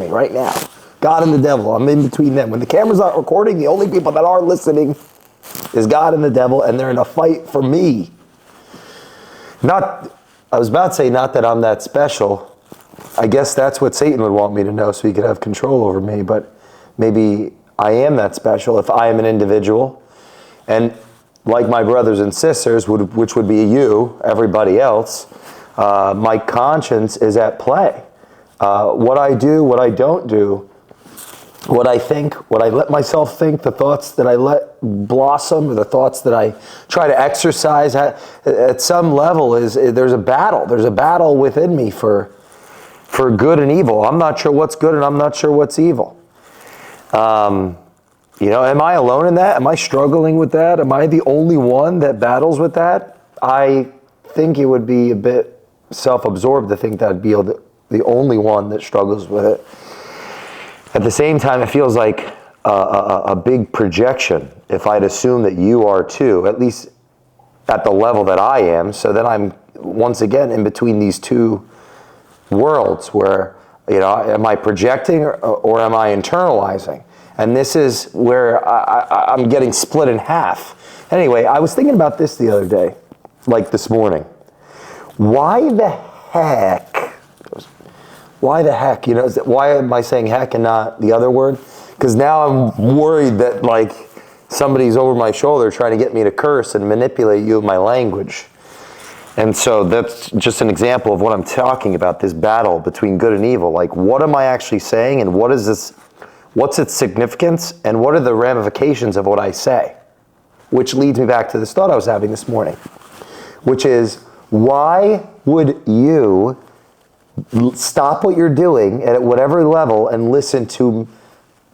listening right now. God and the devil, I'm in between them. When the camera's not recording, the only people that are listening is God and the devil, and they're in a fight for me. I was about to say not that I'm that special. I guess that's what Satan would want me to know so he could have control over me, but maybe I am that special if I am an individual. And like my brothers and sisters, which would be you, everybody else, my conscience is at play. What I do, what I don't do, what I think, what I let myself think, the thoughts that I let blossom, or the thoughts that I try to exercise at some level there's a battle. There's a battle within me for good and evil. I'm not sure what's good and I'm not sure what's evil. Am I alone in that? Am I struggling with that? Am I the only one that battles with that? I think it would be a bit self-absorbed to think that I'd be the only one that struggles with it. At the same time, it feels like a big projection if I'd assume that you are too, at least at the level that I am. So then I'm once again in between these two worlds where, am I projecting or am I internalizing? And this is where I'm getting split in half. Anyway, I was thinking about this the other day, like this morning. Why the heck? Why am I saying heck and not the other word? Because now I'm worried that somebody's over my shoulder trying to get me to curse and manipulate you with my language. And so that's just an example of what I'm talking about, this battle between good and evil. What am I actually saying, and what's its significance, and what are the ramifications of what I say? Which leads me back to this thought I was having this morning, which is, why would you stop what you're doing at whatever level and listen to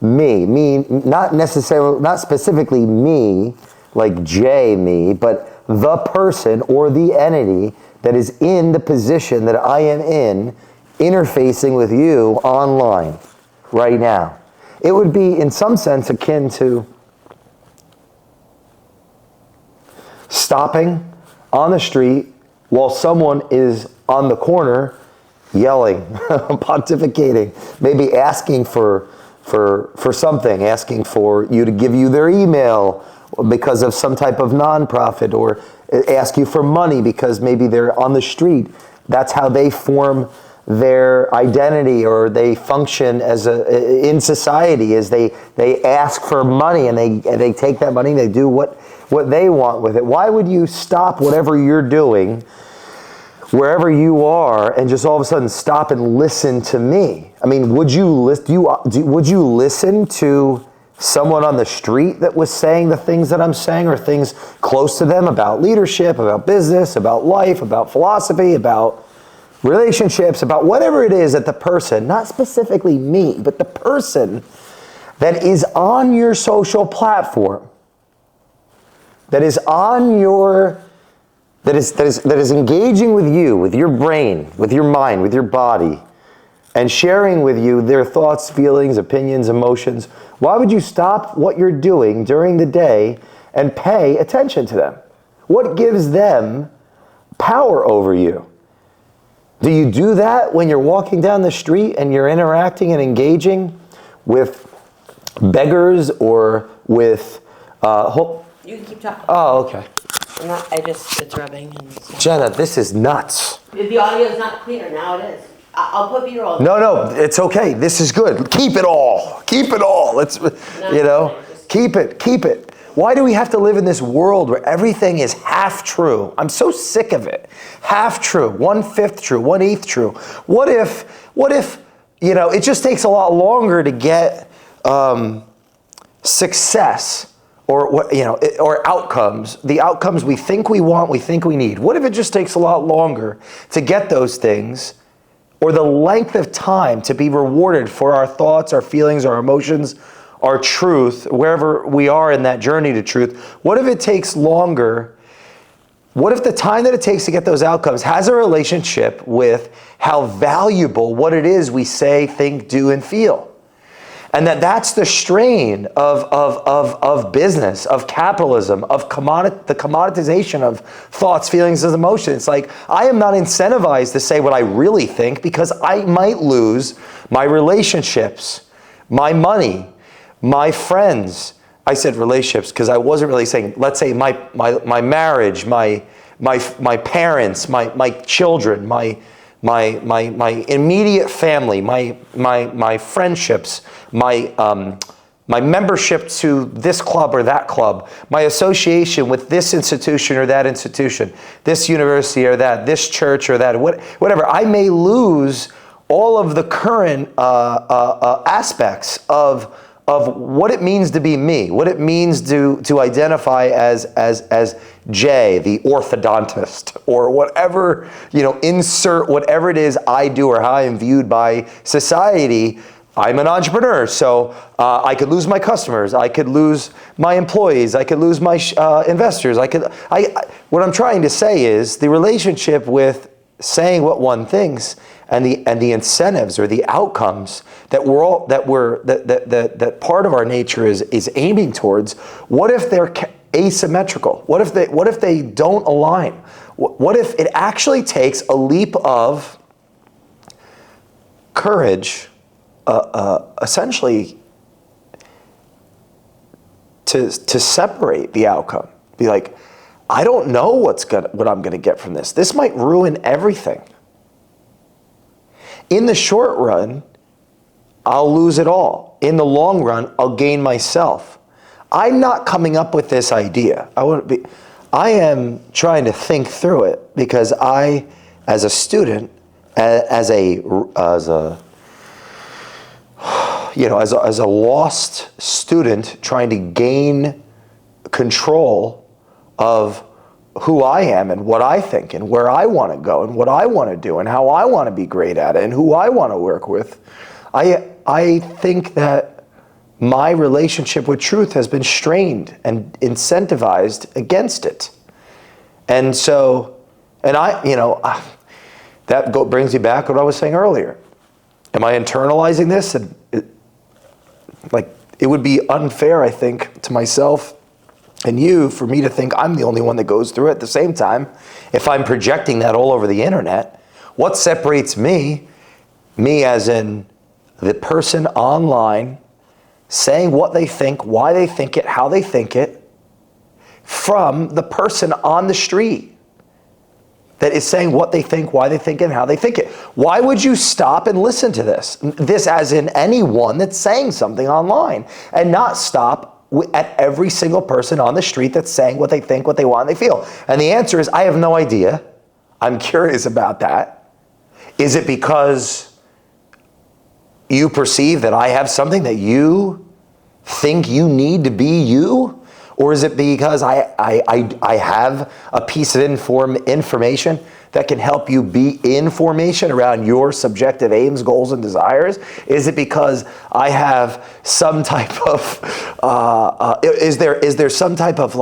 me, not specifically me, like me, but the person or the entity that is in the position that I am in, interfacing with you online right now? It would be, in some sense, akin to stopping on the street while someone is on the corner yelling, pontificating, maybe asking for something, asking for you to give you their email because of some type of nonprofit, or ask you for money because maybe they're on the street. That's how they form their identity, or they function in society, is they ask for money, and they take that money and they do what they want with it. Why would you stop whatever you're doing wherever you are and just all of a sudden stop and listen to me? I mean, would you listen to someone on the street that was saying the things that I'm saying, or things close to them about leadership, about business, about life, about philosophy, about relationships, about whatever it is that the person, not specifically me, but the person that is on your social platform, that is engaging with you, with your brain, with your mind, with your body, and sharing with you their thoughts, feelings, opinions, emotions? Why would you stop what you're doing during the day and pay attention to them? What gives them power over you? Do you do that when you're walking down the street and you're interacting and engaging with beggars or with... You can keep talking. Oh, okay. It's rubbing. And Jenna, this is nuts. the audio is not clear. Now it is. I'll put B-roll. No, it's okay. This is good. Keep it all. Keep it all. Let's, keep it. Why do we have to live in this world where everything is half true? I'm so sick of it. Half true, 1/5 true, 1/8 true. What if, it just takes a lot longer to get success or outcomes, the outcomes we think we want, we think we need. What if it just takes a lot longer to get those things, or the length of time to be rewarded for our thoughts, our feelings, our emotions, our truth, wherever we are in that journey to truth? What if it takes longer? What if the time that it takes to get those outcomes has a relationship with how valuable what it is we say, think, do, and feel? And that's the strain of business, of capitalism, of the commoditization of thoughts, feelings, and emotions. It's like, I am not incentivized to say what I really think because I might lose my relationships, my money, my friends. I said relationships because I wasn't really saying, let's say my marriage, my parents, my children, my immediate family, my friendships, my membership to this club or that club, my association with this institution or that institution, this university or that, this church or that, whatever. I may lose all of the current aspects of what it means to be me, what it means to identify as Jay, the orthodontist, or whatever, insert whatever it is I do or how I am viewed by society. I'm an entrepreneur, so I could lose my customers, I could lose my employees, I could lose my investors. What I'm trying to say is the relationship with saying what one thinks and the incentives or the outcomes that part of our nature is aiming towards. What if they're asymmetrical? What if they don't align? What if it actually takes a leap of courage, essentially, to separate the outcome? Be like, I don't know what I'm gonna get from this. This might ruin everything. In the short run, I'll lose it all. In the long run, I'll gain myself. I'm not coming up with this idea. I am trying to think through it because I, as a student, as a lost student trying to gain control of who I am and what I think and where I want to go and what I want to do and how I want to be great at it and who I want to work with, I think that my relationship with truth has been strained and incentivized against it. And so, that brings me back to what I was saying earlier. Am I internalizing this? And it would be unfair, I think, to myself and you for me to think I'm the only one that goes through it. At the same time, if I'm projecting that all over the internet, what separates me as in the person online saying what they think, why they think it, how they think it, from the person on the street that is saying what they think, why they think it, and how they think it? Why would you stop and listen to this? This as in anyone that's saying something online, and not stop at every single person on the street that's saying what they think, what they want, and they feel? And the answer is, I have no idea. I'm curious about that. Is it because you perceive that I have something that you think you need to be you? Or is it because I have a piece of information that can help you be information around your subjective aims, goals, and desires? Is it because I have some type of, is there some type of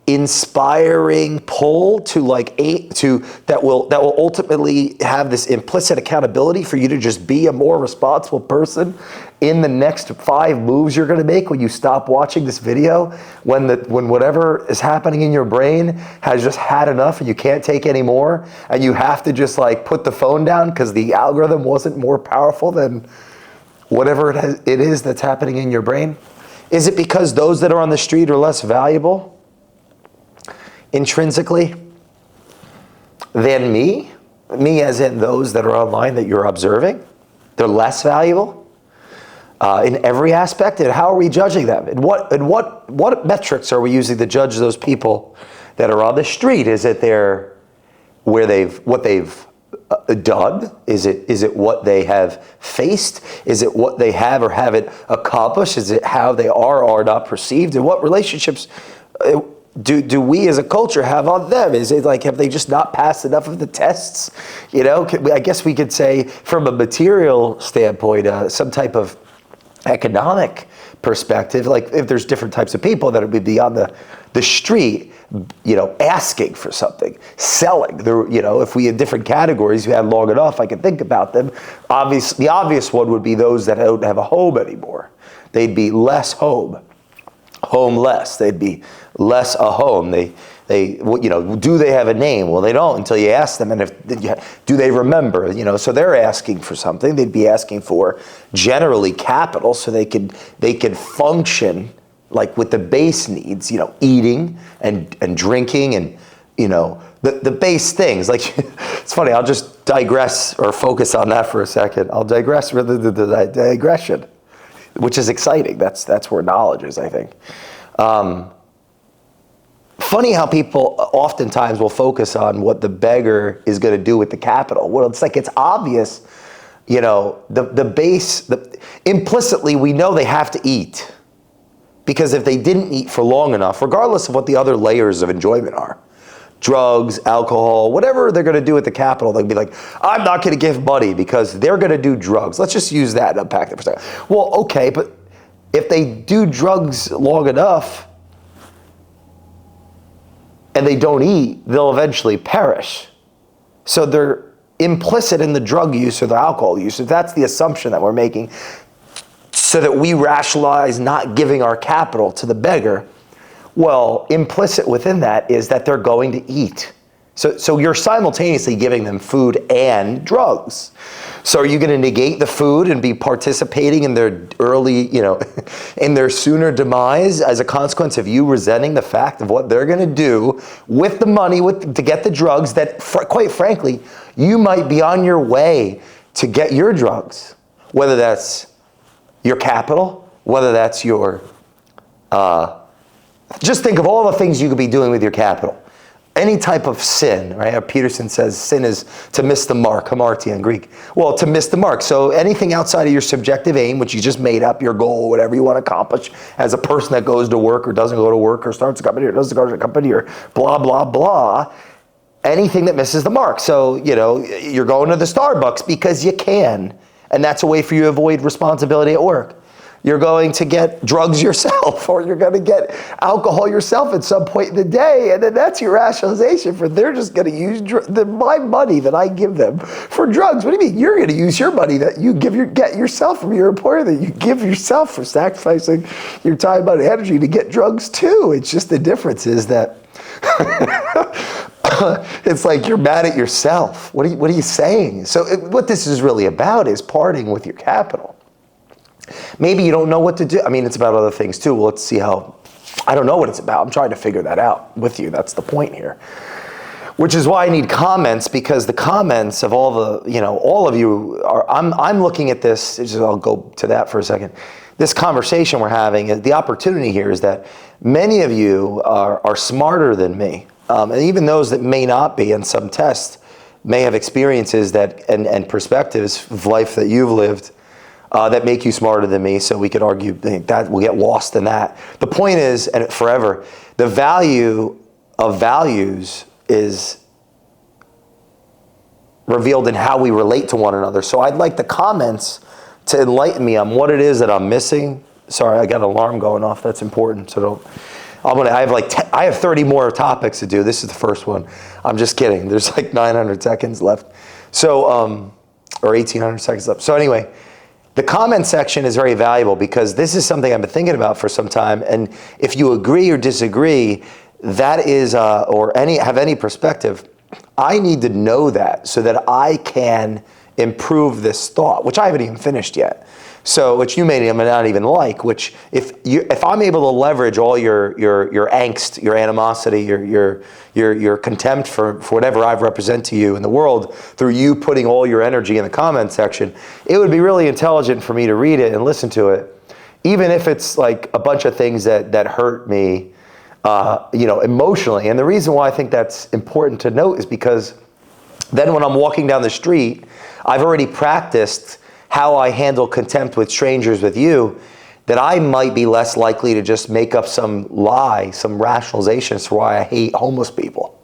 inspiring pull that will ultimately have this implicit accountability for you to just be a more responsible person in the next 5 moves you're going to make when you stop watching this video, when whatever is happening in your brain has just had enough and you can't take any more, and you have to just put the phone down because the algorithm wasn't more powerful than whatever it is that's happening in your brain? Is it because those that are on the street are less valuable intrinsically than me? Me as in those that are online that you're observing? They're less valuable in every aspect? And how are we judging them? And what metrics are we using to judge those people that are on the street? Is it what they've done? Is it what they have faced? Is it what they have or haven't accomplished? Is it how they are or are not perceived? And what relationships do we as a culture have on them? Is it have they just not passed enough of the tests? I guess we could say from a material standpoint, some type of economic perspective, like if there's different types of people that would be on the street, asking for something, selling. There, if we had different categories, we had long enough, I could think about them. The obvious one would be those that don't have a home anymore. They'd be less homeless. They'd be less a home. Do they have a name? Well, they don't until you ask them. And do they remember? So they're asking for something. They'd be asking for generally capital so they could function like with the base needs, eating and drinking and, the base things. Like, it's funny, I'll just digress or focus on that for a second. I'll digress with the digression, which is exciting. That's where knowledge is, I think. Funny how people oftentimes will focus on what the beggar is going to do with the capital. Well, it's obvious, the base, implicitly we know they have to eat. Because if they didn't eat for long enough, regardless of what the other layers of enjoyment are, drugs, alcohol, whatever they're going to do with the capital, they'll be like, I'm not going to give money because they're going to do drugs. Let's just use that and unpack that for a second. Well, okay, but if they do drugs long enough and they don't eat, they'll eventually perish. So they're implicit in the drug use or the alcohol use. If that's the assumption that we're making, so that we rationalize not giving our capital to the beggar, well, implicit within that is that they're going to eat. So you're simultaneously giving them food and drugs. So are you going to negate the food and be participating in their early, in their sooner demise as a consequence of you resenting the fact of what they're going to do with the money to get the drugs that, quite frankly, you might be on your way to get your drugs, whether that's your capital, whether that's your, just think of all the things you could be doing with your capital. Any type of sin, right? Peterson says sin is to miss the mark, hamartia in Greek. Well, to miss the mark. So anything outside of your subjective aim, which you just made up, your goal, whatever you want to accomplish as a person that goes to work or doesn't go to work or starts a company or doesn't go to a company or blah, blah, blah, anything that misses the mark. So, you're going to the Starbucks because you can. And that's a way for you to avoid responsibility at work. You're going to get drugs yourself, or you're going to get alcohol yourself at some point in the day, and then that's your rationalization for they're just going to use my money that I give them for drugs. What do you mean? You're going to use your money that you get yourself from your employer that you give yourself for sacrificing your time, money, energy to get drugs too. It's just the difference is that it's like you're mad at yourself. What are you saying? So what this is really about is parting with your capital. Maybe you don't know what to do. I mean, it's about other things too. Well, let's see how, I don't know what it's about. I'm trying to figure that out with you. That's the point here. Which is why I need comments, because the comments of all of you are, I'm looking at this, I'll go to that for a second. This conversation we're having, the opportunity here is that many of you are smarter than me. And even those that may not be in some test may have experiences that and perspectives of life that you've lived that make you smarter than me, so we could argue that we'll get lost in that. The point is, and forever, the value of values is revealed in how we relate to one another. So I'd like the comments to enlighten me on what it is that I'm missing. Sorry, I got an alarm going off. That's important. So I have 30 more topics to do. This is the first one. I'm just kidding. There's like 900 seconds left. So, or 1,800 seconds left. So anyway, the comment section is very valuable because this is something I've been thinking about for some time. And if you agree or disagree, that is, have any perspective, I need to know that so that I can improve this thought, which I haven't even finished yet. So, which you may not even like, which if I'm able to leverage all your angst, your animosity, your contempt for whatever I represent to you in the world through you putting all your energy in the comment section, it would be really intelligent for me to read it and listen to it, even if it's like a bunch of things that hurt me, emotionally. And the reason why I think that's important to note is because then when I'm walking down the street, I've already practiced how I handle contempt with strangers with you, that I might be less likely to just make up some lie, some rationalizations for why I hate homeless people.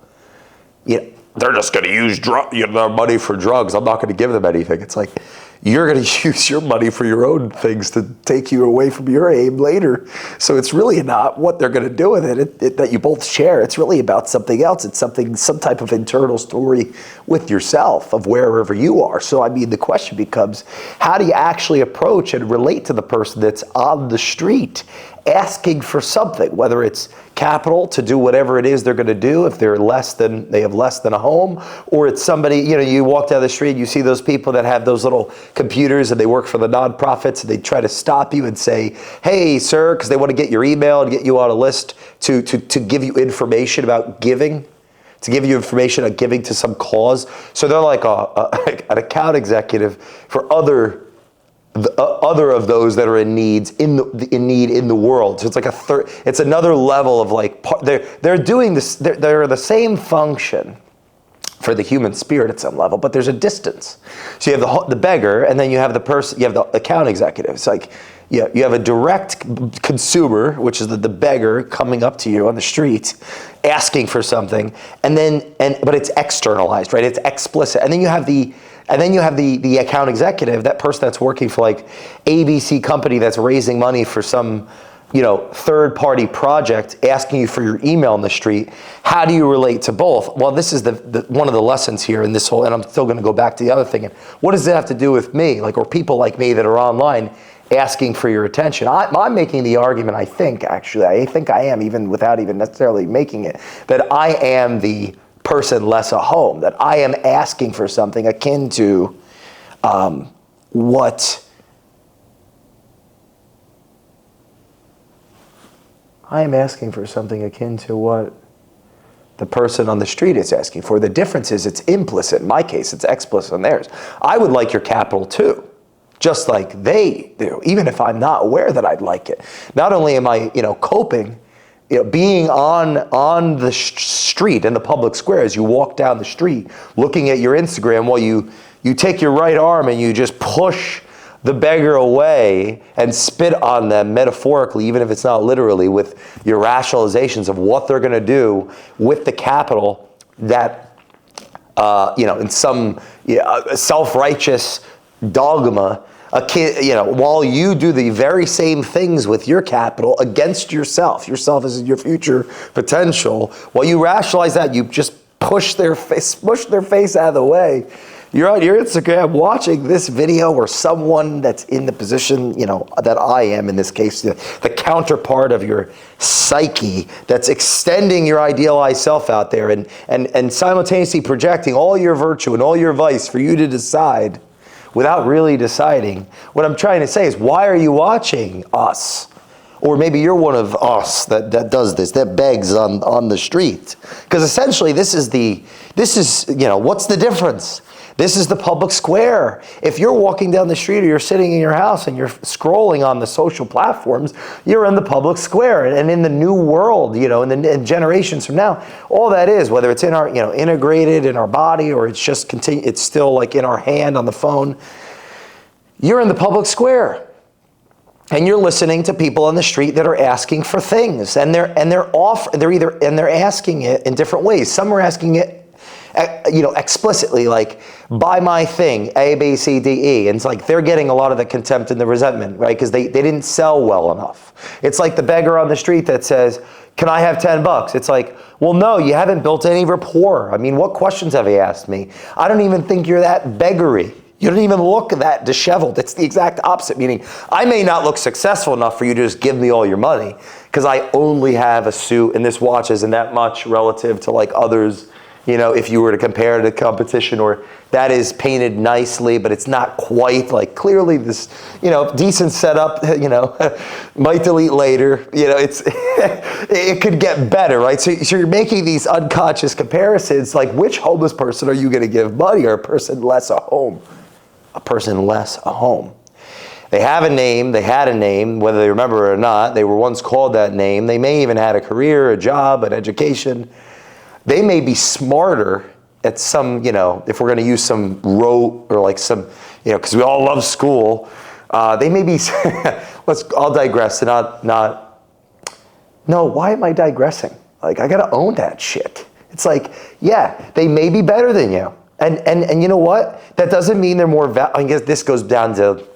They're just going to use their money for drugs. I'm not going to give them anything. It's like, you're going to use your money for your own things to take you away from your aim later. So it's really not what they're going to do with it that you both share. It's really about something else. It's some type of internal story with yourself of wherever you are. So I mean, the question becomes, how do you actually approach and relate to the person that's on the street asking for something, whether it's capital to do whatever it is they're going to do if they have less than a home, or it's somebody, you walk down the street, you see those people that have those little computers and they work for the nonprofits, and they try to stop you and say, hey sir, because they want to get your email and get you on a list to give you information about giving, to give you information on giving to some cause. So they're like an account executive for other of those that are in need in the world. So it's like it's another level of like, they're doing this, they're the same function for the human spirit at some level, but there's a distance. So you have the beggar, and then you have the account executive. It's like, you have a direct consumer, which is the beggar coming up to you on the street, asking for something, but it's externalized, right? It's explicit. And then you have the account executive, that person that's working for like ABC company that's raising money for some, third party project, asking you for your email on the street. How do you relate to both? Well, this is one of the lessons here in this whole, and I'm still going to go back to the other thing. What does it have to do with me, or people like me that are online asking for your attention? I'm making the argument, I think I am, even without even necessarily making it, that I am the person less a home, that I am asking for something akin to what the person on the street is asking for. The difference is it's implicit. In my case, it's explicit in theirs. I would like your capital too, just like they do, even if I'm not aware that I'd like it. Not only am I, coping, being on the street in the public square as you walk down the street, looking at your Instagram while you take your right arm and you just push the beggar away and spit on them metaphorically, even if it's not literally, with your rationalizations of what they're going to do with the capital that, in some self-righteous dogma, while you do the very same things with your capital against yourself is your future potential. While you rationalize that, you just push their face out of the way. You're on your Instagram watching this video where someone that's in the position, that I am in this case, the counterpart of your psyche that's extending your idealized self out there and simultaneously projecting all your virtue and all your vice for you to decide without really deciding. What I'm trying to say is, why are you watching us? Or maybe you're one of us that does this, that begs on the street. Because essentially this is what's the difference? This is the public square. If you're walking down the street or you're sitting in your house and you're scrolling on the social platforms, you're in the public square. And in the new world, in generations from now, all that is, whether it's in our, integrated in our body, or it's just it's still like in our hand on the phone, you're in the public square. And you're listening to people on the street that are asking for things, and they're asking it in different ways. Some are asking it, explicitly, like, buy my thing, A, B, C, D, E. And it's like they're getting a lot of the contempt and the resentment, right? Because they didn't sell well enough. It's like the beggar on the street that says, can I have $10? It's like, well, no, you haven't built any rapport. I mean, what questions have you asked me? I don't even think you're that beggary. You don't even look that disheveled. It's the exact opposite, meaning I may not look successful enough for you to just give me all your money because I only have a suit and this watch isn't that much relative to like others. If you were to compare to competition, or that is painted nicely, but it's not quite like clearly this, decent setup, might delete later, it could get better, right? So you're making these unconscious comparisons, like which homeless person are you going to give money, or a person less a home? A person less a home. They have a name, they had a name, whether they remember it or not, they were once called that name, they may even had a career, a job, an education. They may be smarter at some, if we're going to use some rote or like some, because we all love school, they may be, I'll digress to no, why am I digressing? Like, I got to own that shit. It's like, yeah, they may be better than you. And you know what? That doesn't mean they're more, I guess this goes down to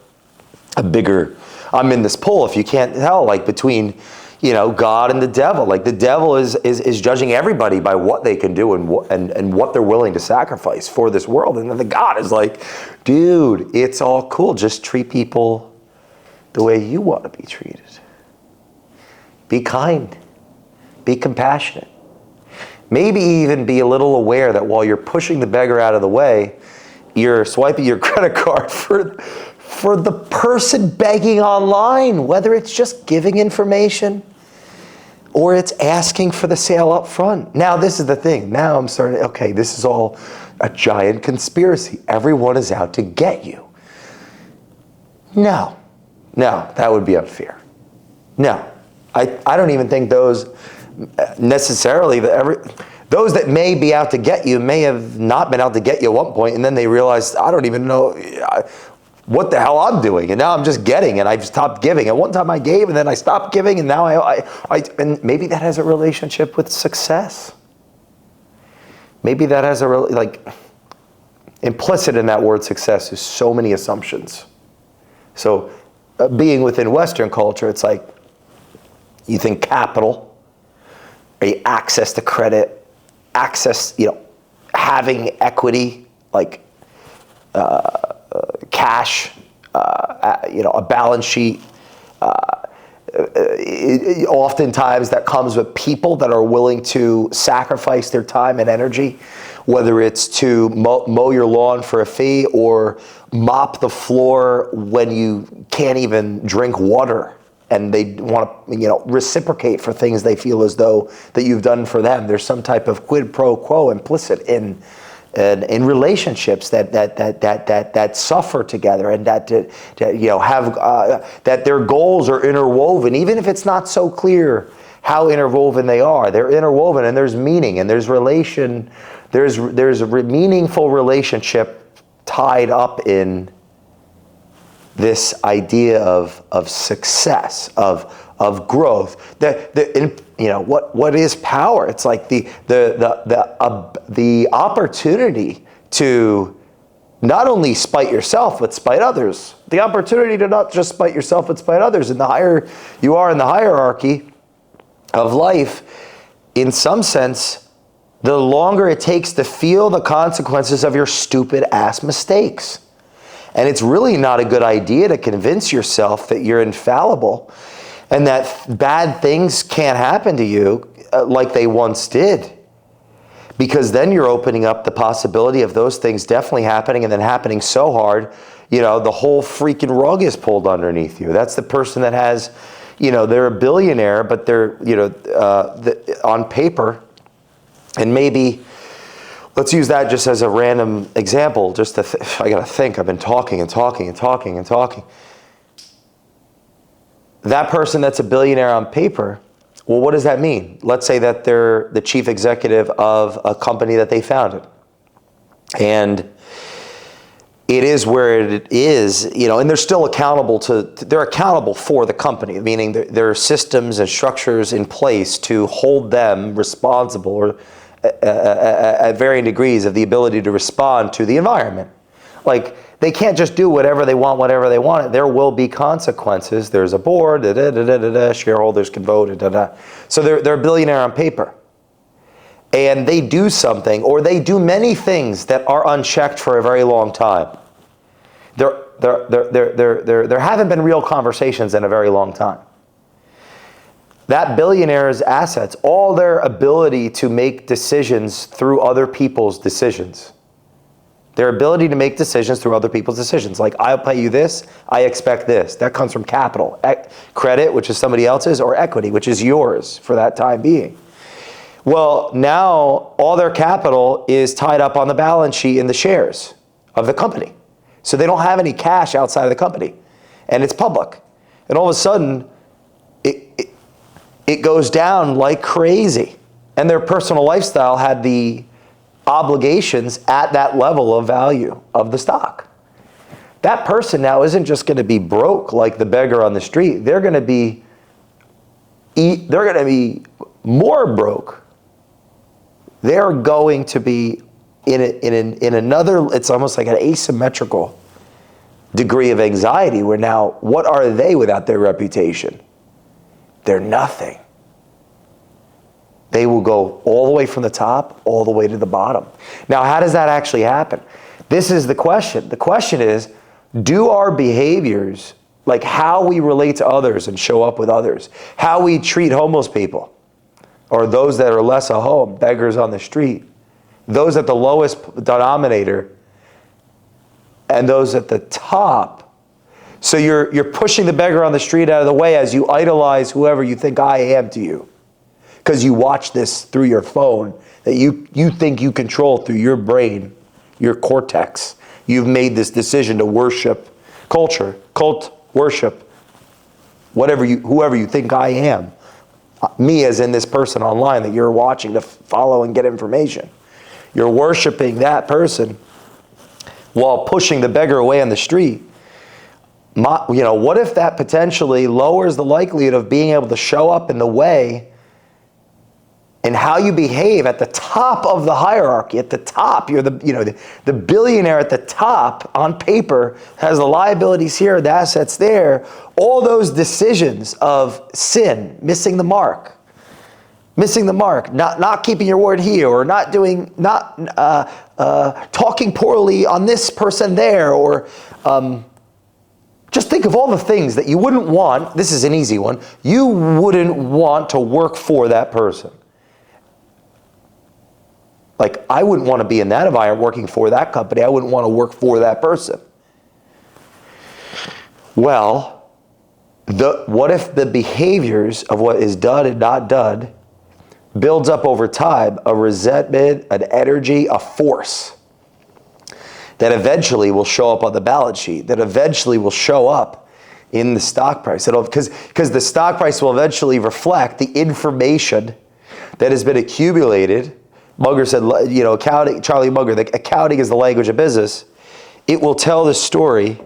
a bigger, I'm in this pull, if you can't tell, like between, God and the devil. Like the devil is judging everybody by what they can do and what they're willing to sacrifice for this world. And then the God is like, dude, it's all cool. Just treat people the way you want to be treated. Be kind. Be compassionate. Maybe even be a little aware that while you're pushing the beggar out of the way, you're swiping your credit card for the person begging online, whether it's just giving information or it's asking for the sale up front. Now, this is the thing. Now I'm starting, okay, this is all a giant conspiracy. Everyone is out to get you. No, that would be unfair. No, I don't even think those necessarily, those that may be out to get you may have not been out to get you at one point, and then they realized, I don't even know what the hell I'm doing, and now I'm just getting, and I've stopped giving. At one time I gave, and then I stopped giving, and now and maybe that has a relationship with success. Maybe that has implicit in that word success is so many assumptions. So being within Western culture, it's like, you think capital, access to credit, access, having equity, like cash, a balance sheet. Oftentimes that comes with people that are willing to sacrifice their time and energy, whether it's to mow your lawn for a fee or mop the floor when you can't even drink water. And they want to, reciprocate for things they feel as though that you've done for them. There's some type of quid pro quo implicit in relationships that suffer together, and that their goals are interwoven, even if it's not so clear how interwoven they are. They're interwoven, and there's meaning, and there's relation. There's a meaningful relationship tied up in this idea of success, of growth. What is power? It's like the opportunity to not only spite yourself but spite others. The opportunity to not just spite yourself but spite others. And the higher you are in the hierarchy of life, in some sense, the longer it takes to feel the consequences of your stupid ass mistakes. And it's really not a good idea to convince yourself that you're infallible and that bad things can't happen to you like they once did. Because then you're opening up the possibility of those things definitely happening, and then happening so hard, the whole freaking rug is pulled underneath you. That's the person that has, they're a billionaire, but they're, on paper, and maybe, let's use that just as a random example, just to I gotta think, I've been talking and talking and talking and talking. That person that's a billionaire on paper, well, what does that mean? Let's say that they're the chief executive of a company that they founded. And it is where it is, and they're still accountable they're accountable for the company, meaning there are systems and structures in place to hold them responsible, or at varying degrees of the ability to respond to the environment. Like, they can't just do whatever they want, whatever they want. There will be consequences. There's a board, shareholders can vote, So they're a billionaire on paper. And they do something, or they do many things that are unchecked for a very long time. There haven't been real conversations in a very long time. That billionaire's assets, all their ability to make decisions through other people's decisions. Their ability to make decisions through other people's decisions. Like, I'll pay you this, I expect this. That comes from capital. Credit, which is somebody else's, or equity, which is yours for that time being. Well, now all their capital is tied up on the balance sheet in the shares of the company. So they don't have any cash outside of the company. And it's public. And all of a sudden, it goes down like crazy. And their personal lifestyle had the obligations at that level of value of the stock. That person now isn't just going to be broke like the beggar on the street. They're going to be more broke. They're going to be in another, it's almost like an asymmetrical degree of anxiety where now, what are they without their reputation? They're nothing. They will go all the way from the top, all the way to the bottom. Now, how does that actually happen? This is the question. The question is, do our behaviors, like how we relate to others and show up with others, how we treat homeless people, or those that are less at home, beggars on the street, those at the lowest denominator, and those at the top. So you're pushing the beggar on the street out of the way as you idolize whoever you think I am to you. Because you watch this through your phone that you think you control through your brain, your cortex. You've made this decision to worship culture, cult worship, whoever you think I am. Me as in this person online that you're watching to follow and get information. You're worshiping that person while pushing the beggar away on the street. What if that potentially lowers the likelihood of being able to show up in the way and how you behave at the top of the hierarchy? At the top, you're the billionaire at the top on paper has the liabilities here, the assets there. All those decisions of sin, missing the mark, not keeping your word here, or not talking poorly on this person there, or just think of all the things that you wouldn't want. This is an easy one. You wouldn't want to work for that person. Like, I wouldn't want to be in that environment working for that company. I wouldn't want to work for that person. Well, what if the behaviors of what is done and not done builds up over time a resentment, an energy, a force that eventually will show up on the balance sheet, that eventually will show up in the stock price? Because the stock price will eventually reflect the information that has been accumulated. Munger said, accounting, Charlie Munger, that accounting is the language of business. It will tell the story.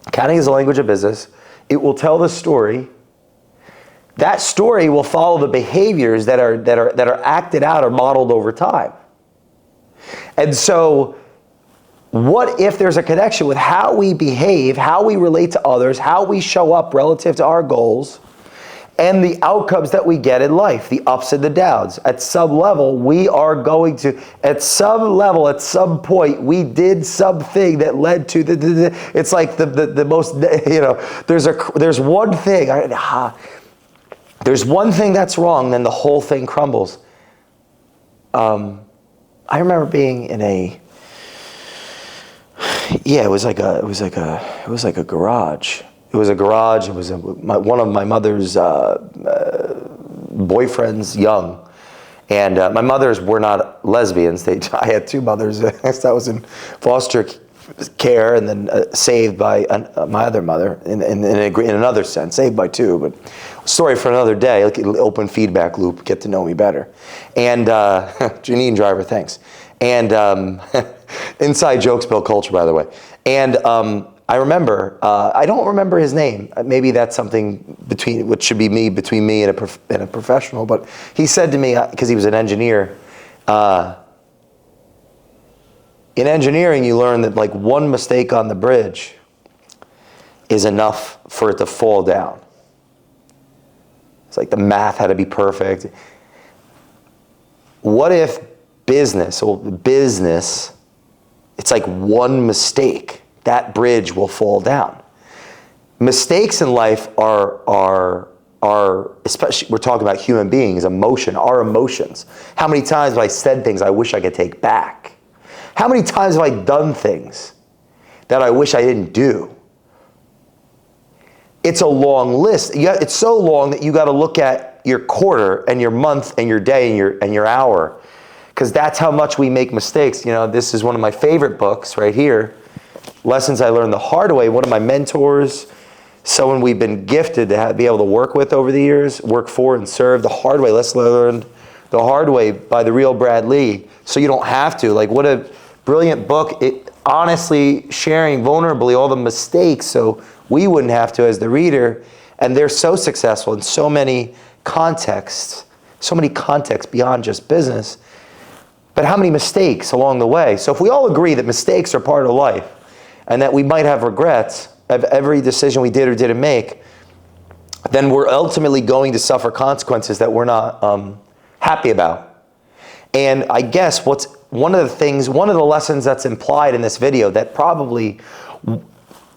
Accounting is the language of business. It will tell the story. That story will follow the behaviors that are acted out or modeled over time. And so, what if there's a connection with how we behave, how we relate to others, how we show up relative to our goals, and the outcomes that we get in life, the ups and the downs? At some level, we are going to, at some point, we did something that led to it's like the most, there's one thing, there's one thing that's wrong, then the whole thing crumbles. I remember being in it was like a garage. It was a garage. It was one of my mother's boyfriends, young. And my mothers were not lesbians. I had two mothers. I was in foster care and then saved by my other mother in another sense, saved by two. But story for another day, like an open feedback loop, get to know me better. And Janine Driver, thanks. And inside jokes build culture, by the way. And I remember, I don't remember his name. Maybe that's something between me and a professional. But he said to me, because he was an engineer, in engineering you learn that like one mistake on the bridge is enough for it to fall down. It's like the math had to be perfect. What if business, it's like one mistake, that bridge will fall down. Mistakes in life are especially, we're talking about human beings, our emotions. How many times have I said things I wish I could take back? How many times have I done things that I wish I didn't do? It's a long list. It's so long that you got to look at your quarter and your month and your day and your hour, because that's how much we make mistakes. This is one of my favorite books right here, Lessons I Learned the Hard Way. One of my mentors, someone we've been gifted to be able to work with over the years, work for and serve. The Hard Way, Lessons I Learned the Hard Way by the real Brad Lee. So you don't have to. Like, what a brilliant book. It honestly sharing vulnerably all the mistakes so we wouldn't have to as the reader. And they're so successful in so many contexts beyond just business. But how many mistakes along the way? So if we all agree that mistakes are part of life and that we might have regrets of every decision we did or didn't make, then we're ultimately going to suffer consequences that we're not happy about. And I guess one of the lessons that's implied in this video that probably,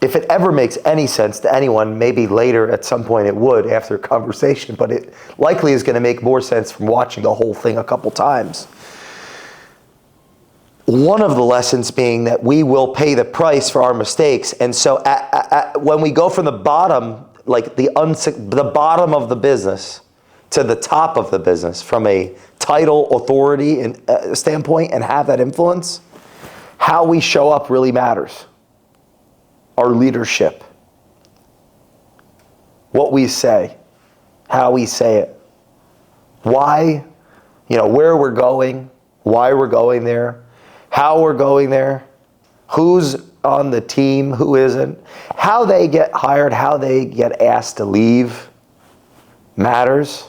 if it ever makes any sense to anyone, maybe later at some point it would after a conversation, but it likely is going to make more sense from watching the whole thing a couple times. One of the lessons being that we will pay the price for our mistakes. And so when we go from the bottom, like the bottom of the business to the top of the business from a title, authority and standpoint and have that influence, how we show up really matters. Our leadership, what we say, how we say it, why, where we're going, why we're going there, how we're going there, who's on the team, who isn't, how they get hired, how they get asked to leave matters,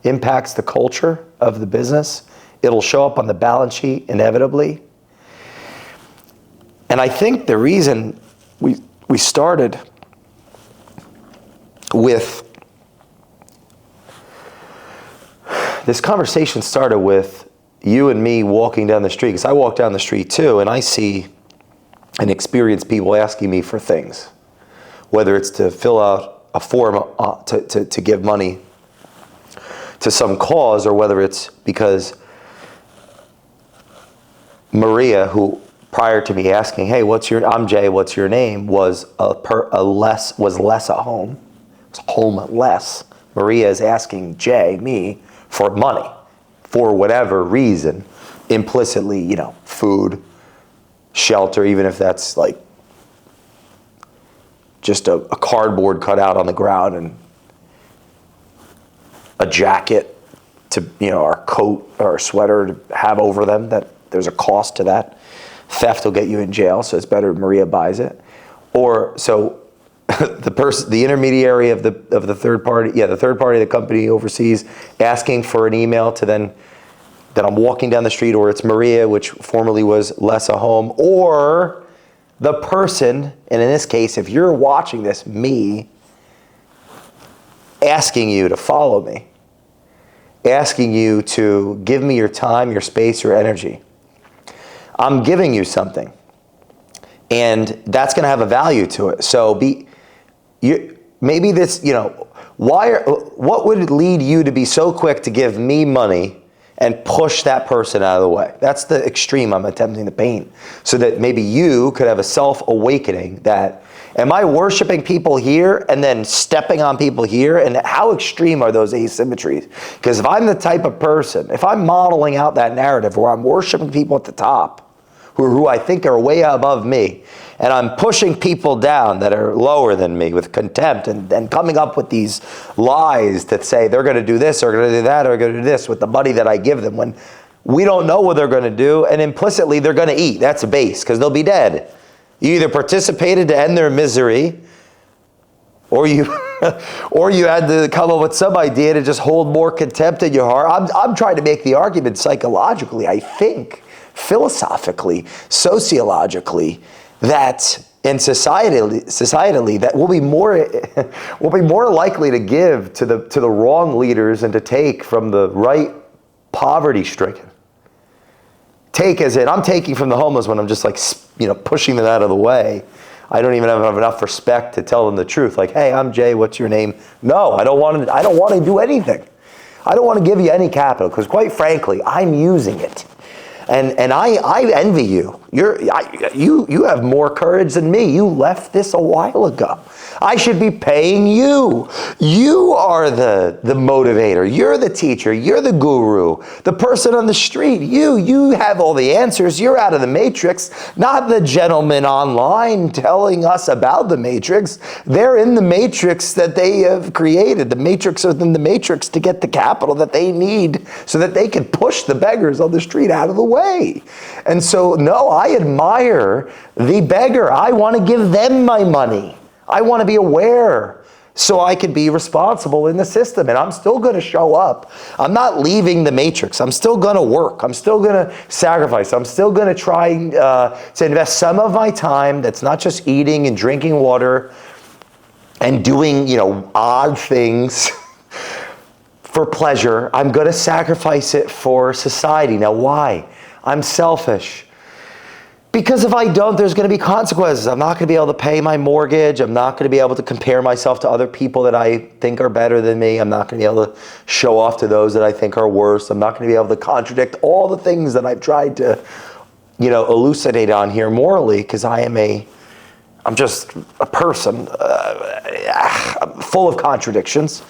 impacts the culture of the business. It'll show up on the balance sheet inevitably. And I think the reason we started with this conversation started with you and me walking down the street, because I walk down the street too, and I see and experience people asking me for things, whether it's to fill out a form to give money to some cause, or whether it's because Maria, who prior to me asking, hey, I'm Jay, what's your name, was less at home, was home less. Maria is asking Jay, me, for money, for whatever reason, implicitly, food, shelter, even if that's like just a cardboard cut out on the ground and a jacket to, or a coat or a sweater to have over them, that there's a cost to that. Theft will get you in jail, so it's better Maria buys it. Or so the intermediary of the third party, the third party the company oversees, asking for an email to then that I'm walking down the street, or it's Maria, which formerly was less a home, or the person, and in this case, if you're watching this, me, asking you to follow me, asking you to give me your time, your space, your energy. I'm giving you something, and that's going to have a value to it. So maybe this, what would lead you to be so quick to give me money and push that person out of the way? That's the extreme I'm attempting to paint, so that maybe you could have a self-awakening that, am I worshiping people here and then stepping on people here? And how extreme are those asymmetries? Because if I'm the type of person, if I'm modeling out that narrative where I'm worshiping people at the top, who I think are way above me, and I'm pushing people down that are lower than me with contempt and coming up with these lies that say they're going to do this or going to do that or going to do this with the money that I give them, when we don't know what they're going to do, and implicitly they're going to eat. That's a base, because they'll be dead. You either participated to end their misery, or you had to come up with some idea to just hold more contempt in your heart. I'm trying to make the argument psychologically, I think, philosophically, sociologically, that in societally that we'll be more likely to give to the wrong leaders and to take from the right poverty-stricken. Take as in, I'm taking from the homeless when I'm just like, pushing them out of the way. I don't even have enough respect to tell them the truth. Like, hey, I'm Jay, what's your name? No, I don't want to do anything. I don't want to give you any capital, because quite frankly, I'm using it. And I envy you. You have more courage than me. You left this a while ago. I should be paying you. You are the motivator. You're the teacher. You're the guru. The person on the street. You have all the answers. You're out of the matrix, not the gentleman online telling us about the matrix. They're in the matrix that they have created, the matrix within the matrix, to get the capital that they need so that they can push the beggars on the street out of the way. And so, no, I admire the beggar. I want to give them my money. I want to be aware so I could be responsible in the system. And I'm still going to show up. I'm not leaving the matrix. I'm still going to work. I'm still going to sacrifice. I'm still going to try to invest some of my time that's not just eating and drinking water and doing, odd things for pleasure. I'm going to sacrifice it for society. Now, why? I'm selfish. Because if I don't, there's going to be consequences. I'm not going to be able to pay my mortgage. I'm not going to be able to compare myself to other people that I think are better than me. I'm not going to be able to show off to those that I think are worse. I'm not going to be able to contradict all the things that I've tried to, elucidate on here morally, because I'm just a person full of contradictions.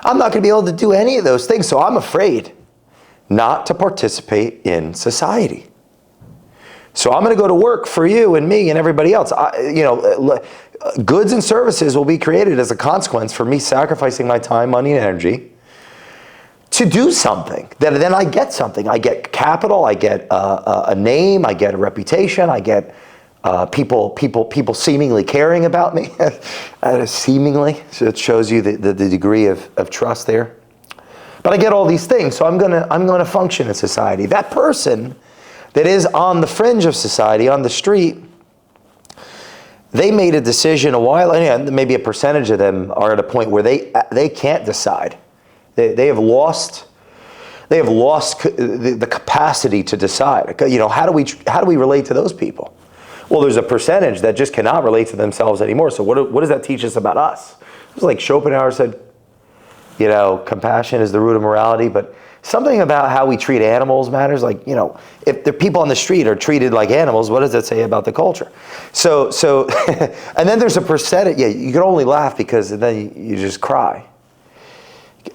I'm not going to be able to do any of those things, so I'm afraid not to participate in society. So I'm going to go to work for you and me and everybody else. Goods and services will be created as a consequence for me sacrificing my time, money, and energy to do something. Then I get something. I get capital. I get a name. I get a reputation. I get people seemingly caring about me. Seemingly, so it shows you the degree of trust there. But I get all these things, so I'm gonna function in society. That person that is on the fringe of society, on the street, they made a decision a while, and maybe a percentage of them are at a point where they can't decide. They have lost the capacity to decide. How do we relate to those people? Well, there's a percentage that just cannot relate to themselves anymore. So what does that teach us about us? It's like Schopenhauer said, compassion is the root of morality, but something about how we treat animals matters. Like, if the people on the street are treated like animals, what does that say about the culture? So, and then there's a percentage, you can only laugh because then you just cry.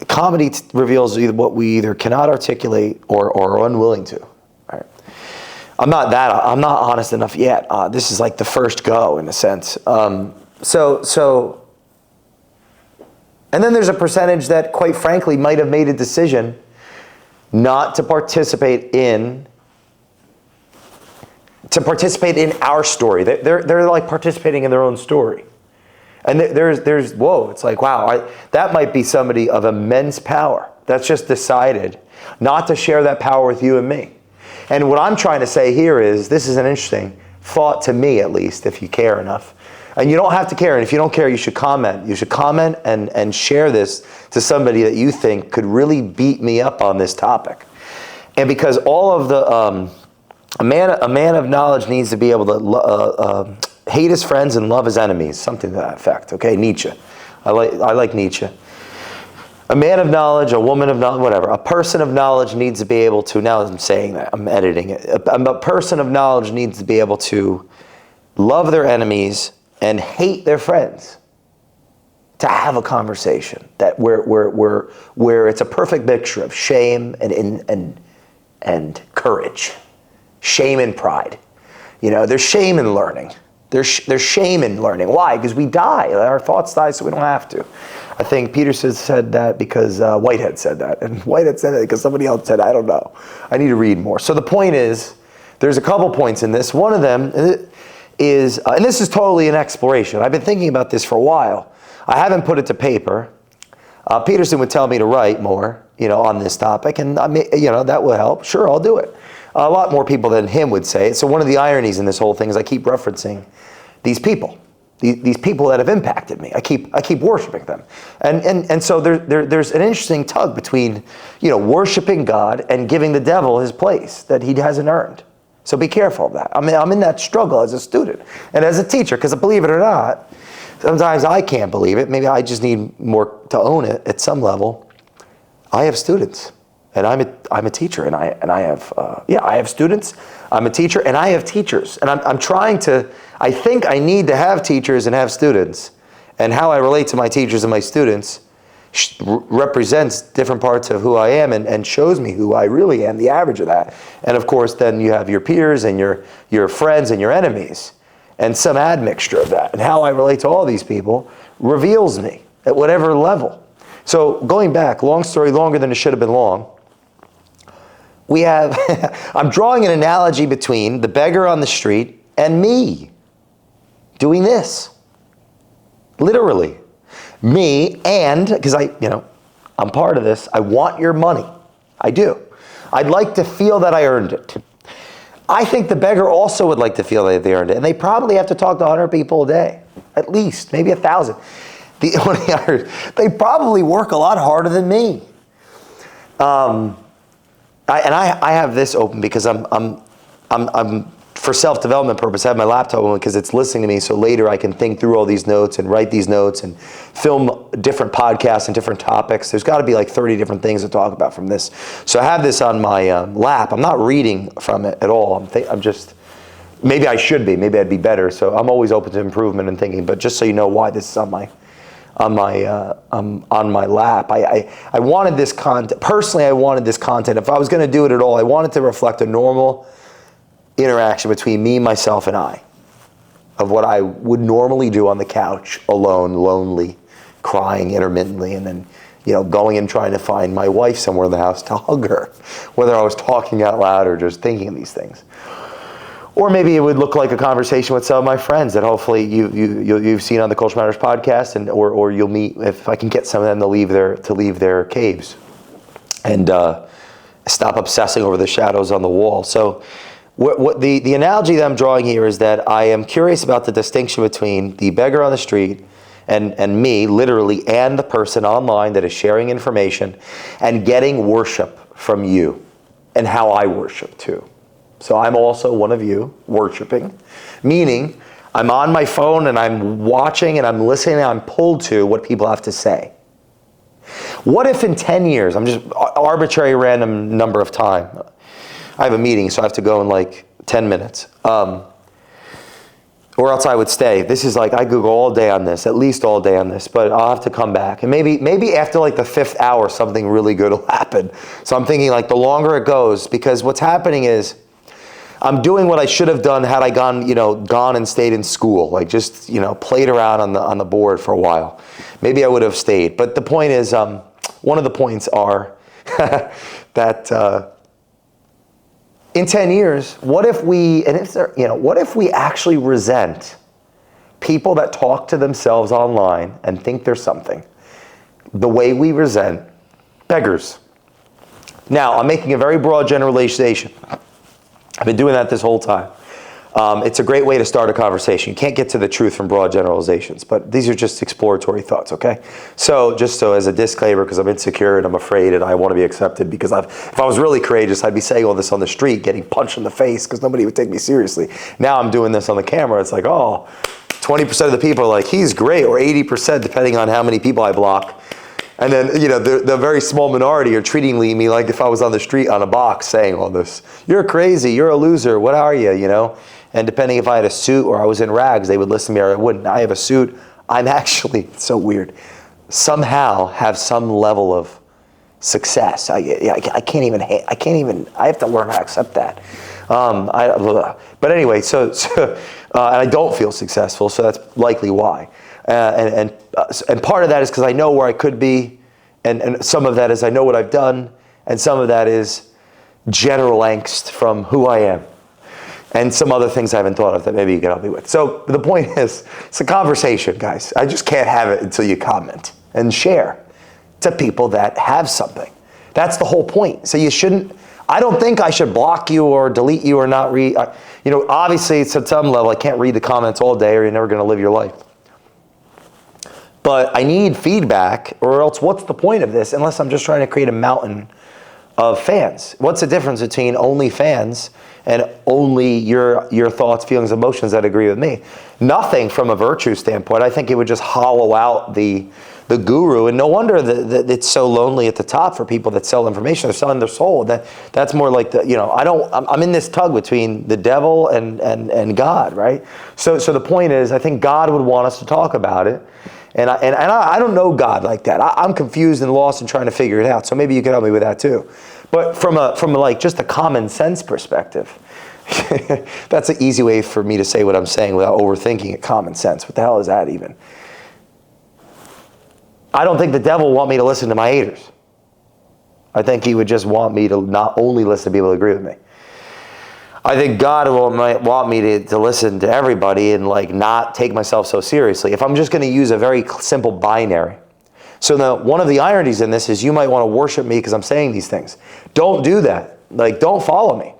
Comedy reveals what we either cannot articulate or are unwilling to. Right? I'm not honest enough yet. This is like the first go, in a sense. And then there's a percentage that, quite frankly, might have made a decision not to participate in our story. They're like participating in their own story. And it's like, wow, that might be somebody of immense power that's just decided not to share that power with you and me. And what I'm trying to say here is, this is an interesting thought to me, at least, if you care enough. And you don't have to care, and if you don't care, you should comment. You should comment and share this to somebody that you think could really beat me up on this topic. And because all of a man of knowledge needs to be able to hate his friends and love his enemies, something to that effect. Okay, Nietzsche. I like Nietzsche. A man of knowledge, a woman of knowledge, whatever. A person of knowledge needs to be able to. Now I'm saying that, I'm editing it. A person of knowledge needs to be able to love their enemies and hate their friends, to have a conversation that where it's a perfect mixture of shame and courage, shame and pride. There's shame in learning. There's shame in learning. Why? Because we die. Our thoughts die, so we don't have to. I think Peterson said that because Whitehead said that, and Whitehead said it because somebody else said it. I don't know. I need to read more. So the point is, there's a couple points in this. One of them is, and this is totally an exploration. I've been thinking about this for a while. I haven't put it to paper. Peterson would tell me to write more, on this topic, and that will help. Sure, I'll do it. A lot more people than him would say it. So one of the ironies in this whole thing is I keep referencing these people that have impacted me. I keep worshiping them, and so there's an interesting tug between worshiping God and giving the devil his place that he hasn't earned. So be careful of that. I'm in that struggle as a student and as a teacher, because believe it or not, sometimes I can't believe it. Maybe I just need more to own it at some level. I have students, and I'm a teacher, and I have students. I'm a teacher, and I have teachers, and I'm trying to. I think I need to have teachers and have students, and how I relate to my teachers and my students represents different parts of who I am and shows me who I really am, the average of that. And of course, then you have your peers and your friends and your enemies, and some admixture of that. And how I relate to all these people reveals me at whatever level. So going back, long story longer than it should have been long, we have, I'm drawing an analogy between the beggar on the street and me doing this. Literally. me, and because I'm part of this, I want your money. I do. I'd like to feel that I earned it. I think the beggar also would like to feel that they earned it. And they probably have to talk to 100 people a day, at least, maybe 1,000. They probably work a lot harder than me. I have this open because I'm for self-development purpose, I have my laptop open because it's listening to me, so later I can think through all these notes and write these notes and film different podcasts and different topics. There's got to be like 30 different things to talk about from this. So I have this on my lap. I'm not reading from it at all. I'm just, maybe I should be. Maybe I'd be better. So I'm always open to improvement and thinking. But just so you know why this is on my lap. I wanted this content. Personally, I wanted this content. If I was going to do it at all, I wanted to reflect a normal interaction between me, myself, and I, of what I would normally do on the couch, alone, lonely, crying intermittently, and then, going and trying to find my wife somewhere in the house to hug her, whether I was talking out loud or just thinking of these things. Or maybe it would look like a conversation with some of my friends that hopefully you've seen on the Culture Matters podcast, or you'll meet if I can get some of them to leave their caves and stop obsessing over the shadows on the wall. So. What the analogy that I'm drawing here is that I am curious about the distinction between the beggar on the street and me, literally, and the person online that is sharing information and getting worship from you, and how I worship too. So I'm also one of you worshiping, meaning I'm on my phone and I'm watching and I'm listening and I'm pulled to what people have to say. What if in 10 years, I'm just arbitrary random number of time, I have a meeting, so I have to go in like 10 minutes. Or else I would stay. This is like, I could go all day on this, at least all day on this, but I'll have to come back. And maybe after like the 5th hour, something really good will happen. So I'm thinking like the longer it goes, because what's happening is I'm doing what I should have done had I gone and stayed in school, like just, played around on the board for a while. Maybe I would have stayed. But the point is, one of the points are that, in 10 years, what if we actually resent people that talk to themselves online and think they're something the way we resent beggars? Now, I'm making a very broad generalization. I've been doing that this whole time. It's a great way to start a conversation. You can't get to the truth from broad generalizations, but these are just exploratory thoughts, okay? So just so as a disclaimer, because I'm insecure and I'm afraid and I want to be accepted, because if I was really courageous, I'd be saying all this on the street, getting punched in the face because nobody would take me seriously. Now I'm doing this on the camera. It's like, 20% of the people are like, he's great, or 80%, depending on how many people I block. And then, the very small minority are treating me like if I was on the street on a box saying all this. You're crazy, you're a loser, what are you, And depending if I had a suit or I was in rags, they would listen to me or I wouldn't. I have a suit. I'm actually, it's so weird, somehow have some level of success. I can't even, I have to learn how to accept that. But anyway, so and I don't feel successful, so that's likely why. And part of that is because I know where I could be, and some of that is I know what I've done, and some of that is general angst from who I am. And some other things I haven't thought of that maybe you can help me with. So the point is, it's a conversation, guys. I just can't have it until you comment and share to people that have something. That's the whole point. So I don't think I should block you or delete you or not read. Obviously, it's at some level, I can't read the comments all day or you're never going to live your life. But I need feedback, or else what's the point of this unless I'm just trying to create a mountain of fans? What's the difference between only fans and only your thoughts, feelings, emotions that agree with me? Nothing from a virtue standpoint. I think it would just hollow out the guru, and no wonder that it's so lonely at the top for people that sell information. They're selling their soul. That's more like I'm in this tug between the devil and God, right? So the point is, I think God would want us to talk about it. And I don't know God like that. I'm confused and lost and trying to figure it out. So maybe you can help me with that too. But from just a common sense perspective, that's an easy way for me to say what I'm saying without overthinking it. Common sense. What the hell is that even? I don't think the devil will want me to listen to my haters. I think he would just want me to not only listen to people who agree with me. I think God might want me to listen to everybody and like not take myself so seriously. If I'm just going to use a very simple binary. So one of the ironies in this is you might want to worship me because I'm saying these things. Don't do that. Like, don't follow me.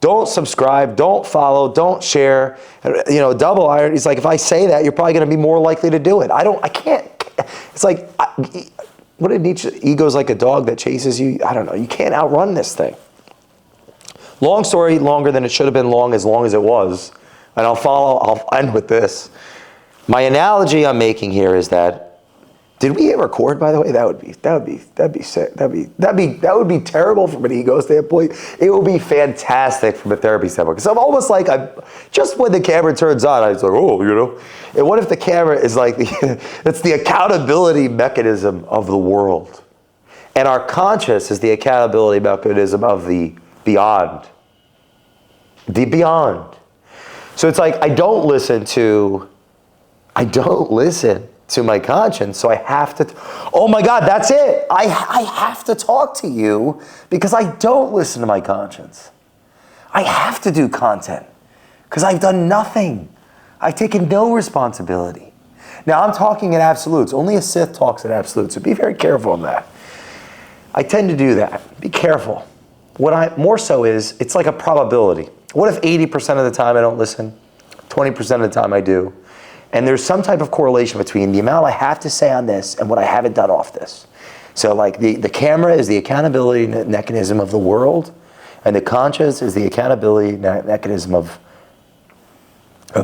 Don't subscribe. Don't follow. Don't share. You know, double irony is like, if I say that, you're probably going to be more likely to do it. I can't. It's like, what did Nietzsche, ego's like a dog that chases you. I don't know. You can't outrun this thing. Long story, longer than it should have been, long as it was. And I'll end with this. My analogy I'm making here is that, did we hit record, by the way? That would be sick. That would be terrible from an ego standpoint. It would be fantastic from a therapy standpoint. Because I'm almost like, just when the camera turns on, I was like, oh, you know. And what if the camera is like, it's the accountability mechanism of the world. And our conscious is the accountability mechanism of the beyond. The beyond. So it's like, I don't listen to my conscience, so I have to, oh my God, that's it. I have to talk to you because I don't listen to my conscience. I have to do content because I've done nothing. I've taken no responsibility. Now I'm talking in absolutes. Only a Sith talks in absolutes, so be very careful of that. I tend to do that. Be careful. What I more so is, it's like a probability. What if 80% of the time I don't listen, 20% of the time I do? And there's some type of correlation between the amount I have to say on this and what I haven't done off this. So like the camera is the accountability mechanism of the world, and the conscience is the accountability mechanism of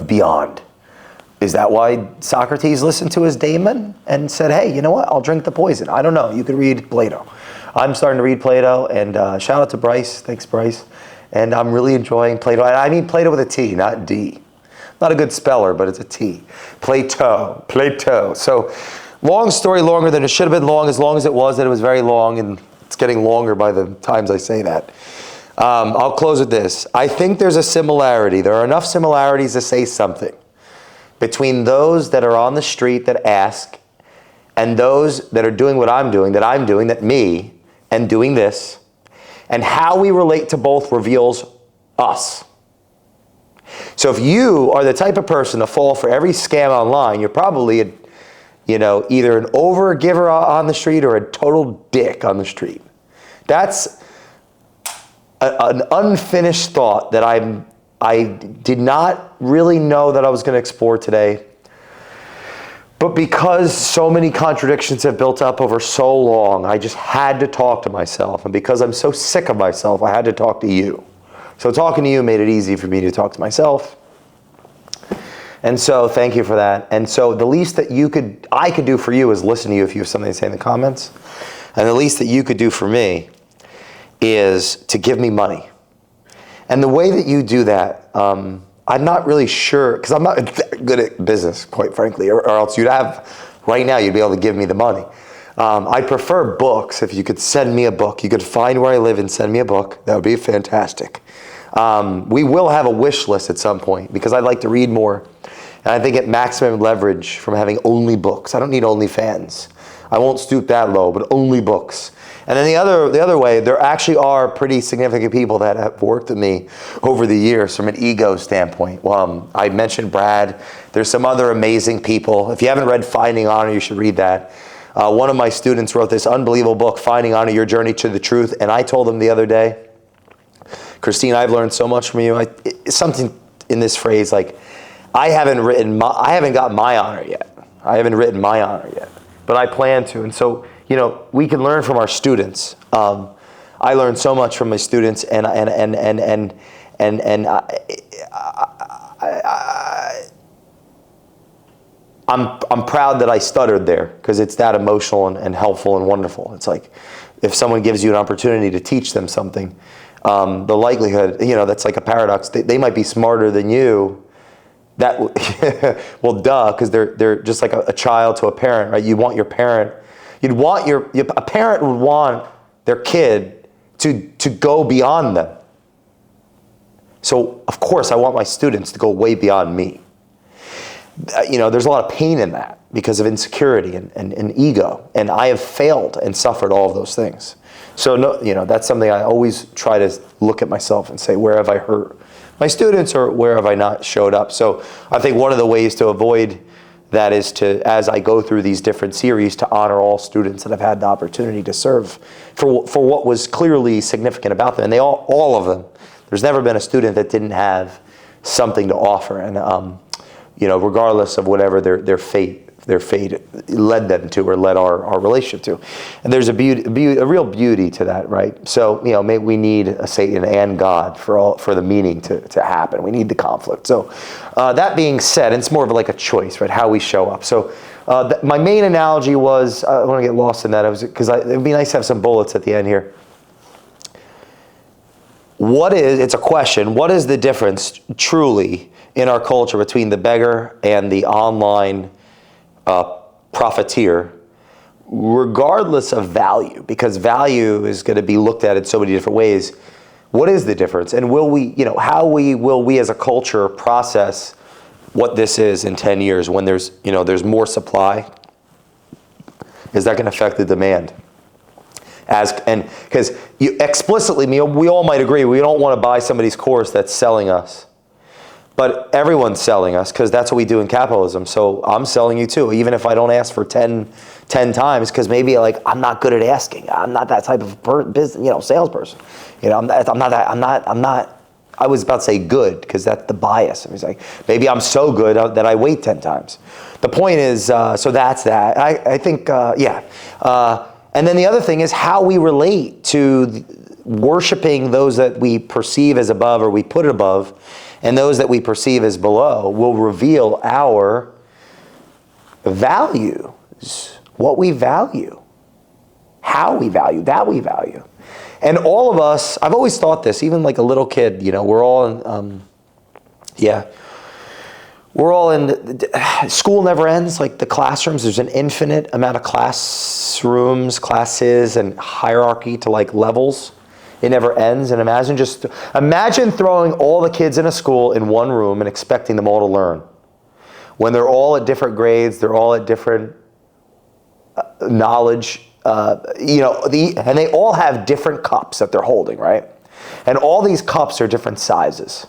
beyond. Is that why Socrates listened to his daemon and said, hey, you know what, I'll drink the poison? I don't know, you could read Plato. I'm starting to read Plato, and shout out to Bryce, thanks Bryce. And I'm really enjoying Plato. I mean Plato with a T, not D. Not a good speller, but it's a T. Plato. So, long story, longer than it should have been, long as it was, that it was very long, and it's getting longer by the times I say that. I'll close with this. I think there's a similarity. There are enough similarities to say something between those that are on the street that ask and those that are doing what I'm doing, that me, and doing this, and how we relate to both reveals us. So if you are the type of person to fall for every scam online, you're probably either an over-giver on the street or a total dick on the street. That's an unfinished thought that I did not really know that I was going to explore today. But because so many contradictions have built up over so long, I just had to talk to myself. And because I'm so sick of myself, I had to talk to you. So talking to you made it easy for me to talk to myself. And so thank you for that. And so the least that I could do for you is listen to you if you have something to say in the comments. And the least that you could do for me is to give me money. And the way that you do that, I'm not really sure, because I'm not that good at business, quite frankly, or else right now you'd be able to give me the money. I prefer books. If you could send me a book, you could find where I live and send me a book. That would be fantastic. We will have a wish list at some point because I'd like to read more. And I think at maximum leverage from having only books. I don't need only fans. I won't stoop that low, but only books. And then the other way, there actually are pretty significant people that have worked with me over the years from an ego standpoint. I mentioned Brad. There's some other amazing people. If you haven't read Finding Honor, you should read that. One of my students wrote this unbelievable book, Finding Honor, Your Journey to the Truth. And I told him the other day, Christine, I've learned so much from you. Something in this phrase, like, I haven't got my honor yet. I haven't written my honor yet, but I plan to. And so, we can learn from our students. I learned so much from my students, and I'm proud that I stuttered there because it's that emotional and helpful and wonderful. It's like if someone gives you an opportunity to teach them something, the likelihood, that's like a paradox. They might be smarter than you. Well, duh, because they're just like a child to a parent, right? You want your parent. A parent would want their kid to go beyond them. So, of course, I want my students to go way beyond me. There's a lot of pain in that because of insecurity and ego. And I have failed and suffered all of those things. So, that's something I always try to look at myself and say, where have I hurt? my students, or where have I not showed up? So I think one of the ways to avoid that is to, as I go through these different series, to honor all students that I've had the opportunity to serve for what was clearly significant about them. And they all of them, there's never been a student that didn't have something to offer. And, regardless of whatever their fate led them to, or led our relationship to. And there's a real beauty to that, right? So, maybe we need a Satan and God for the meaning to happen. We need the conflict. So that being said, it's more of like a choice, right? How we show up. So my main analogy was, I don't want to get lost in that, because it'd be nice to have some bullets at the end here. It's a question, what is the difference truly in our culture between the beggar and the online profiteer, regardless of value, because value is going to be looked at in so many different ways? What is the difference? And will we as a culture process what this is in 10 years when there's more supply? Is that going to affect the demand? Because explicitly, we all might agree, we don't want to buy somebody's course that's selling us. But everyone's selling us, because that's what we do in capitalism. So I'm selling you too, even if I don't ask for 10 times, because maybe I'm not good at asking. I'm not that type of business, salesperson. I'm not. I was about to say good, because that's the bias. I was like, maybe I'm so good that I wait 10 times. The point is, so that's that. I think, and then the other thing is how we relate to worshiping those that we perceive as above, or we put above, and those that we perceive as below will reveal our values, what we value, how we value, that we value. And all of us, I've always thought this, even like a little kid, we're all in, school never ends, like the classrooms, there's an infinite amount of classrooms, classes, and hierarchy to levels. It never ends. And imagine throwing all the kids in a school in one room and expecting them all to learn. When they're all at different grades, they're all at different knowledge, and they all have different cups that they're holding, right? And all these cups are different sizes.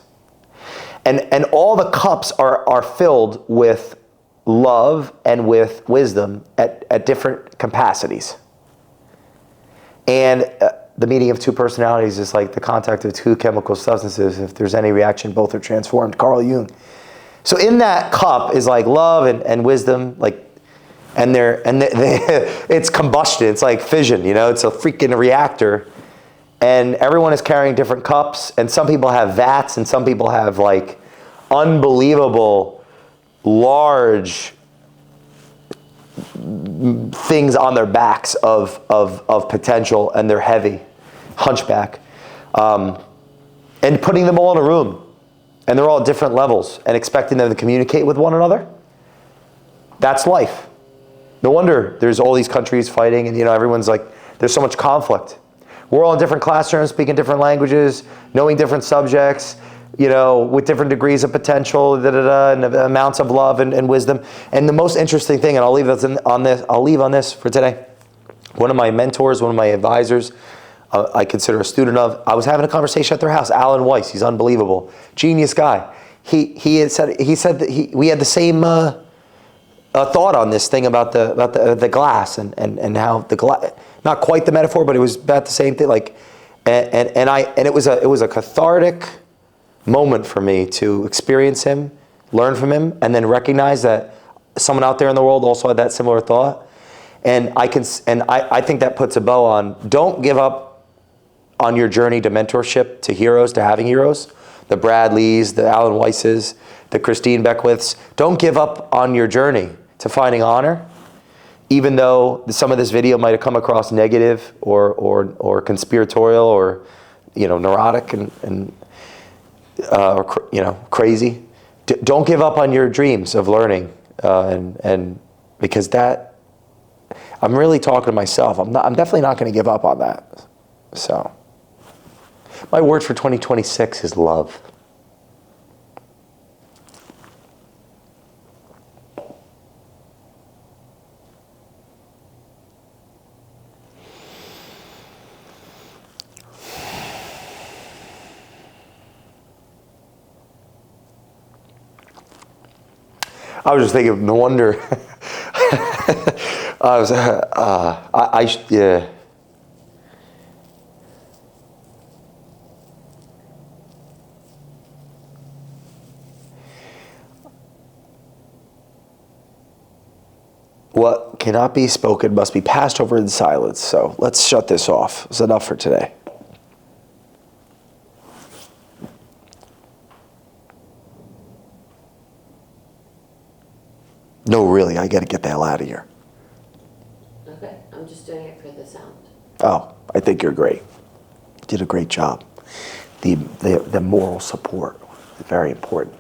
And all the cups are filled with love and with wisdom at different capacities. And the meeting of two personalities is like the contact of two chemical substances. If there's any reaction, both are transformed. Carl Jung. So in that cup is like love and wisdom, it's combustion. It's like fission. It's a freaking reactor, and everyone is carrying different cups. And some people have vats, and some people have unbelievable, large things on their backs of potential, and they're heavy, hunchback, and putting them all in a room, and they're all at different levels, and expecting them to communicate with one another. That's life. No wonder there's all these countries fighting, and everyone's there's so much conflict. We're all in different classrooms, speaking different languages, knowing different subjects, with different degrees of potential, and amounts of love and wisdom. And the most interesting thing, and I'll leave on this for today. One of my mentors, one of my advisors, I consider a student of, I was having a conversation at their house. Alan Weiss, he's unbelievable, genius guy. He said that we had the same thought on this thing about the glass and how the glass, not quite the metaphor, but it was about the same thing. And it was a cathartic moment for me to experience him, learn from him, and then recognize that someone out there in the world also had that similar thought. And I think that puts a bow on, don't give up on your journey to mentorship, to heroes, to having heroes, the Brad Lees, the Alan Weisses, the Christine Beckwiths. Don't give up on your journey to finding honor, even though some of this video might have come across negative or conspiratorial or neurotic and crazy. Don't give up on your dreams of learning, and because that, I'm really talking to myself. I'm definitely not going to give up on that. So, my word for 2026 is love. I was just thinking, no wonder. Yeah. What cannot be spoken must be passed over in silence. So let's shut this off. It's enough for today. No, really, I got to get the hell out of here. Okay, I'm just doing it for the sound. Oh, I think you're great. You did a great job. The moral support is very important.